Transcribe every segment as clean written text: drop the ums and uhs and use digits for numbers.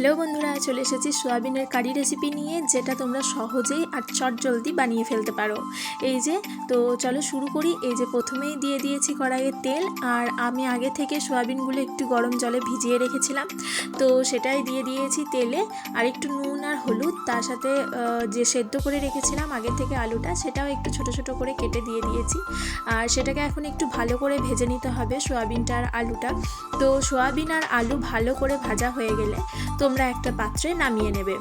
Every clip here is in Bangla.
হ্যালো বন্ধুরা, চলে এসেছি সোয়াবিনের কারি রেসিপি নিয়ে, যেটা তোমরা সহজেই আর চটজলদি বানিয়ে ফেলতে পারো। এই যে তো চলো শুরু করি। এই যে প্রথমেই দিয়ে দিয়েছি কড়াইয়ে তেল, আর আমি আগে থেকে সোয়াবিনগুলো একটু গরম জলে ভিজিয়ে রেখেছিলাম, তো সেটাই দিয়ে দিয়েছি তেলে। আর একটু নুন আর হলুদ, তার সাথে যে সেদ্ধ করে রেখেছিলাম আগে থেকে আলুটা, সেটাও একটু ছোট ছোট করে কেটে দিয়ে দিয়েছি। আর সেটাকে এখন একটু ভালো করে ভেজে নিতে হবে, সোয়াবিনটা আর আলুটা। তো সোয়াবিন আর আলু ভালো করে ভাজা হয়ে গেলে তোমরা একটা পাত্রে নামিয়ে নেবে।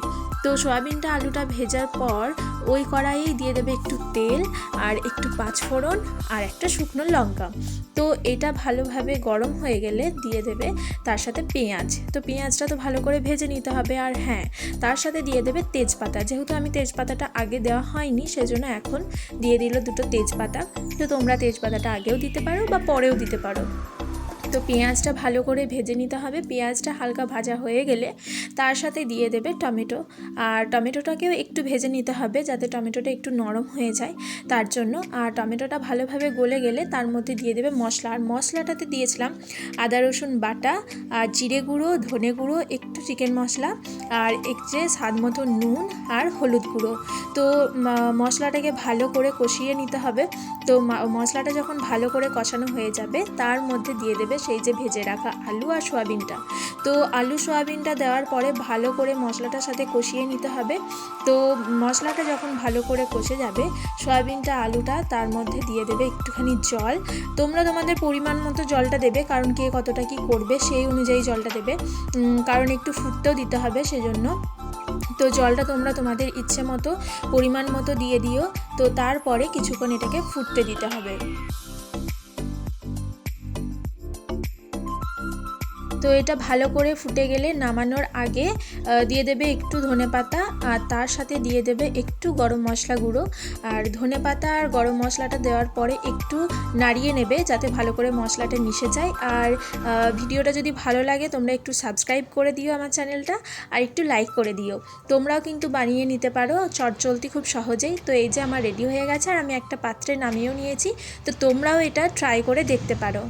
তো সোয়াবিনটা আলুটা ভেজার পর ওই কড়াইয়ে দিয়ে দেবে একটু তেল আর একটু পাঁচফোড়ন আর একটা শুকনো লঙ্কা। তো এটা ভালোভাবে গরম হয়ে গেলে দিয়ে দেবে তার সাথে পেঁয়াজ। তো পেঁয়াজটা তো ভালো করে ভেজে নিতে হবে। আর হ্যাঁ, তার সাথে দিয়ে দেবে তেজপাতা। যেহেতু আমি তেজপাতাটা আগে দেওয়া হয়নি, সেজন্য এখন দিয়ে দিল দুটো তেজপাতা। তো তোমরা তেজপাতাটা আগেও দিতে পারো বা পরেও দিতে পারো। তো পেঁয়াজটা ভালো করে ভেজে নিতে হবে। পেঁয়াজটা হালকা ভাজা হয়ে গেলে তার সাথে দিয়ে দেবে টমেটো। আর টমেটোটাকেও একটু ভেজে নিতে হবে, যাতে টমেটোটা একটু নরম হয়ে যায় তার জন্য। আর টমেটোটা ভালোভাবে গলে গেলে তার মধ্যে দিয়ে দেবে মশলা। আর মশলাটাতে দিয়েছিলাম আদা রসুন বাটা, আর জিরে গুঁড়ো, ধনে গুঁড়ো, একটু চিকেন মশলা, আর একটু স্বাদ মতো নুন আর হলুদ গুঁড়ো। তো মশলাটাকে ভালো করে কষিয়ে নিতে হবে। তো মশলাটা যখন ভালো করে কষানো হয়ে যাবে, তার মধ্যে দিয়ে দেবে সেই যে ভেজে রাখা আলু আর সোয়াবিনটা। তো আলু সোয়াবিনটা দেওয়ার পরে ভালো করে মশলাটার সাথে কষিয়ে নিতে হবে। তো মশলাটা যখন ভালো করে কষে যাবে, সোয়াবিনটা আলুটা তার মধ্যে দিয়ে দেবে একটুখানি জল। তোমরা তোমাদের পরিমাণ মতো জলটা দেবে, কারণ কে কতটা কি করবে সেই অনুযায়ী জলটা দেবে, কারণ একটু ফুটতেও দিতে হবে সেজন্য। তো জলটা তোমরা তোমাদের ইচ্ছে মতো পরিমাণ মতো দিয়ে দিও। তো তারপরে কিছুক্ষণ এটাকে ফুটতে দিতে হবে। তো এটা ভালো করে ফুটে গেলে নামানোর আগে দিয়ে দেবে একটু ধনেপাতা, আর তার সাথে দিয়ে দেবে একটু গরম মশলা গুঁড়ো। আর ধনেপাতা আর গরম মশলাটা দেওয়ার পরে একটু নাড়িয়ে নেবে, যাতে ভালো করে মশলাটা মিশে যায়। আর ভিডিওটা যদি ভালো লাগে তোমরা একটু সাবস্ক্রাইব করে দিও আমার চ্যানেলটা, আর একটু লাইক করে দিও। তোমরাও কিন্তু বানিয়ে নিতে পারো চটজলদি খুব সহজেই। তো এই যে আমার রেডি হয়ে গেছে, আর আমি একটা পাত্রে নামিয়েও নিয়েছি। তো তোমরাও এটা ট্রাই করে দেখতে পারো।